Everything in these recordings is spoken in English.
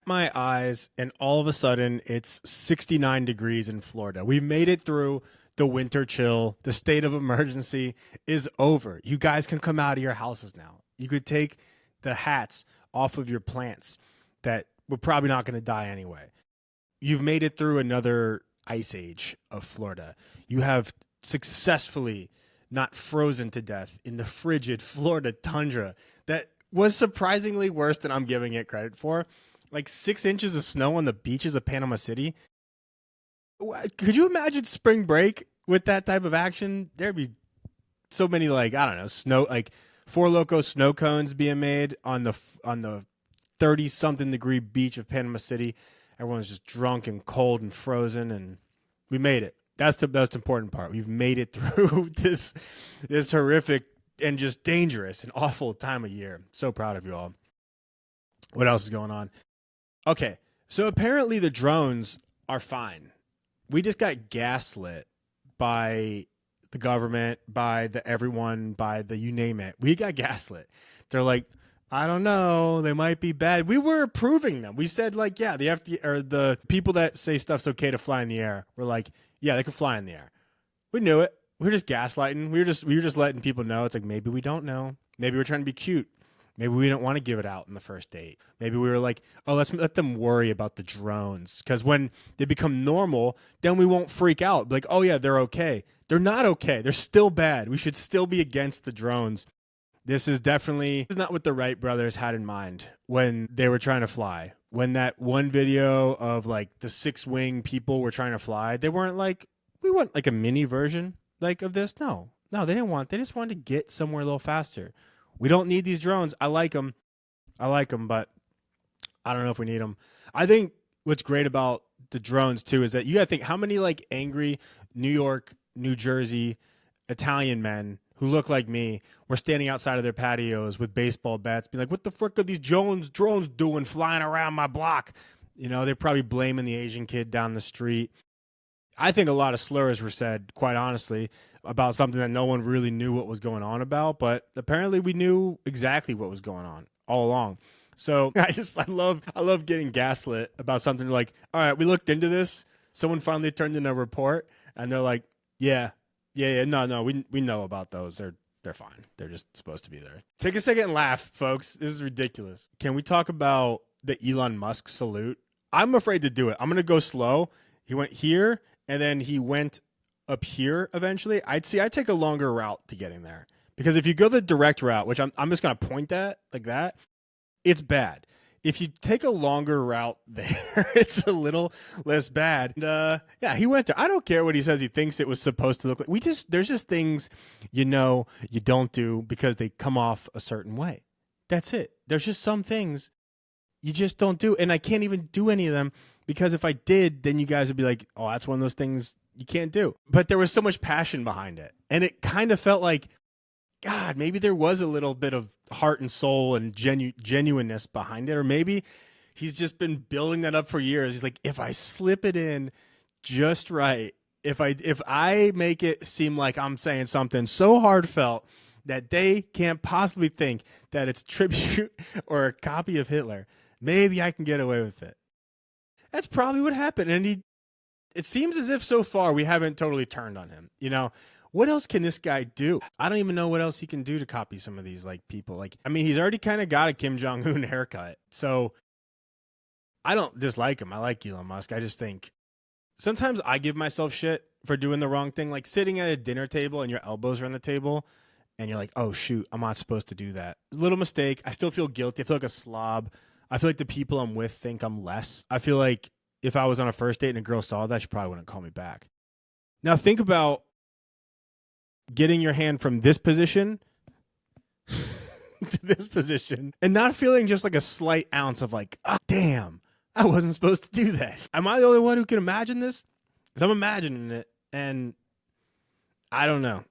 My eyes, and all of a sudden it's 69 degrees in Florida. We've made it through the winter chill. The state of emergency is over. You guys can come out of your houses now. You could take the hats off of your plants that we're probably not going to die anyway. You've made it through another ice age of Florida. You have successfully not frozen to death in the frigid Florida tundra that was surprisingly worse than I'm giving it credit for. Like 6 inches of snow on the beaches of Panama City. Could you imagine spring break with that type of action? There'd be so many, like, I don't know, snow, like Four Loco snow cones being made on the 30 something degree beach of Panama City. Everyone's just drunk and cold and frozen, and we made it. That's the most important part. We've made it through this horrific and just dangerous and awful time of year. So proud of you all. What else is going on? Okay, so apparently the drones are fine. We just got gaslit by the government, by the everyone, by the you name it. We got gaslit. They're like, I don't know, they might be bad. We were approving them. We said, like, yeah, the FD or the people that say stuff's okay to fly in the air. We're like, yeah, they can fly in the air. We knew it. We were just gaslighting. We were just letting people know. It's like, maybe we don't know. Maybe we're trying to be cute. Maybe we didn't want to give it out in the first date. Maybe we were like, oh, let's let them worry about the drones. Because when they become normal, then we won't freak out. Like, oh, yeah, they're okay. They're not okay. They're still bad. We should still be against the drones. This is not what the Wright brothers had in mind when they were trying to fly. When that one video of like the 6-wing people were trying to fly, they weren't like, we want like a mini version like of this. No, they didn't want. They just wanted to get somewhere a little faster. We don't need these drones. I like them, but I don't know if we need them. I think what's great about the drones too is that you got to think how many like angry New York, New Jersey, Italian men who look like me were standing outside of their patios with baseball bats, being like, "What the frick are these drones doing flying around my block?" You know, they're probably blaming the Asian kid down the street. I think a lot of slurs were said, quite honestly, about something that no one really knew what was going on about, but apparently we knew exactly what was going on all along. So I love getting gaslit about something like, all right, we looked into this. Someone finally turned in a report, and they're like, yeah, no, we know about those. They're fine. They're just supposed to be there. Take a second and laugh, folks. This is ridiculous. Can we talk about the Elon Musk salute? I'm afraid to do it. I'm gonna go slow. He went here, and then he went up here eventually. I'd take a longer route to getting there. Because if you go the direct route, which I'm just gonna point at like that, it's bad. If you take a longer route there, it's a little less bad. And, yeah, he went there. I don't care what he says he thinks it was supposed to look like. There's just things you don't do because they come off a certain way. That's it. There's just some things you just don't do. And I can't even do any of them because if I did, then you guys would be like, oh, that's one of those things you can't do. But there was so much passion behind it. And it kind of felt like, God, maybe there was a little bit of heart and soul and genuineness behind it. Or maybe he's just been building that up for years. He's like, if I slip it in just right, if I make it seem like I'm saying something so heartfelt that they can't possibly think that it's tribute or a copy of Hitler, maybe I can get away with it. That's probably what happened. And it seems as if so far we haven't totally turned on him. You know, what else can this guy do? I don't even know what else he can do to copy some of these like people. Like, I mean, he's already kind of got a Kim Jong-un haircut. So I don't dislike him. I like Elon Musk. I just think sometimes I give myself shit for doing the wrong thing. Like sitting at a dinner table and your elbows are on the table and you're like, oh shoot, I'm not supposed to do that. Little mistake. I still feel guilty. I feel like a slob. I feel like the people I'm with think I'm less. I feel like if I was on a first date and a girl saw that, she probably wouldn't call me back. Now think about getting your hand from this position to this position and not feeling just like a slight ounce of like, oh, damn, I wasn't supposed to do that. Am I the only one who can imagine this? Because I'm imagining it and I don't know.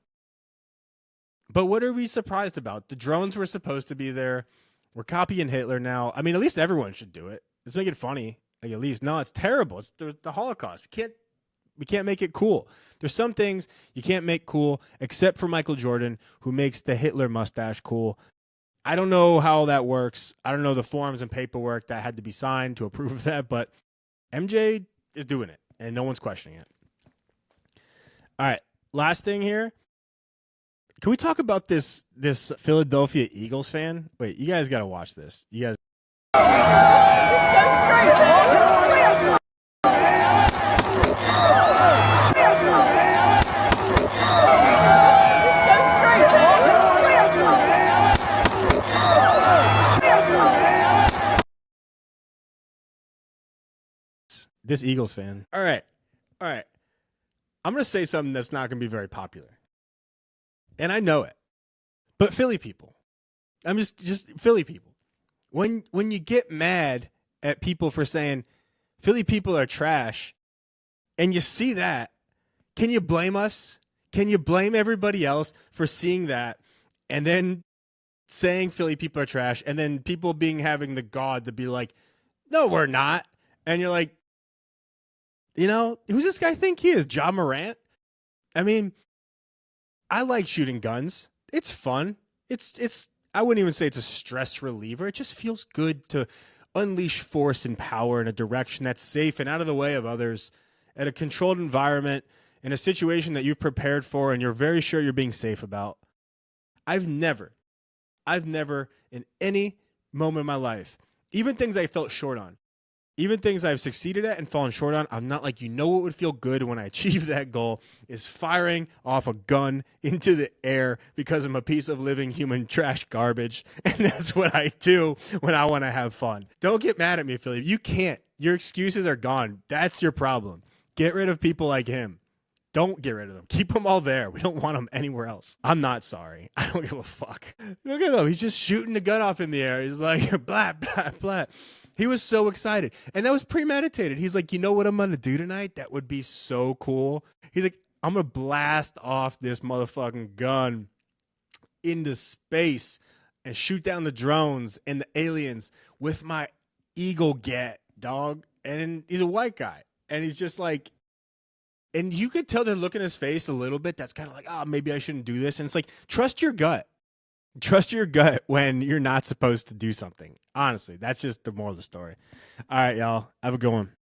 But what are we surprised about? The drones were supposed to be there. We're copying Hitler now. I mean, at least everyone should do it. Let's make it funny. Like at least. No, it's terrible. It's the Holocaust. We can't make it cool. There's some things you can't make cool except for Michael Jordan, who makes the Hitler mustache cool. I don't know how that works. I don't know the forms and paperwork that had to be signed to approve that, but MJ is doing it, and no one's questioning it. All right, last thing here. Can we talk about this Philadelphia Eagles fan? Wait, you guys got to watch this. You guys. This Eagles fan. All right. All right. I'm going to say something that's not going to be very popular. And I know it. But Philly people. I'm just Philly people. When you get mad at people for saying Philly people are trash and you see that, can you blame us? Can you blame everybody else for seeing that and then saying Philly people are trash and then people having the God to be like, no, we're not. And you're like, you know, who's this guy think he is? Ja Morant? I mean, I like shooting guns. It's fun. It's I wouldn't even say it's a stress reliever. It just feels good to unleash force and power in a direction that's safe and out of the way of others at a controlled environment in a situation that you've prepared for and you're very sure you're being safe about. I've never in any moment in my life, even things I felt short on, even things I've succeeded at and fallen short on, I'm not like, you know what would feel good when I achieve that goal is firing off a gun into the air because I'm a piece of living human trash garbage. And that's what I do when I want to have fun. Don't get mad at me, Philly. You can't. Your excuses are gone. That's your problem. Get rid of people like him. Don't get rid of them. Keep them all there. We don't want them anywhere else. I'm not sorry. I don't give a fuck. Look at him. He's just shooting the gun off in the air. He's like, blah, blah, blah. He was so excited. And that was premeditated. He's like, you know what I'm going to do tonight? That would be so cool. He's like, I'm going to blast off this motherfucking gun into space and shoot down the drones and the aliens with my Eagle Get, dog. And he's a white guy. And he's just like, and you could tell the look in his face a little bit. That's kind of like, oh, maybe I shouldn't do this. And it's like, trust your gut. Trust your gut when you're not supposed to do something. Honestly, that's just the moral of the story. All right, y'all. Have a good one.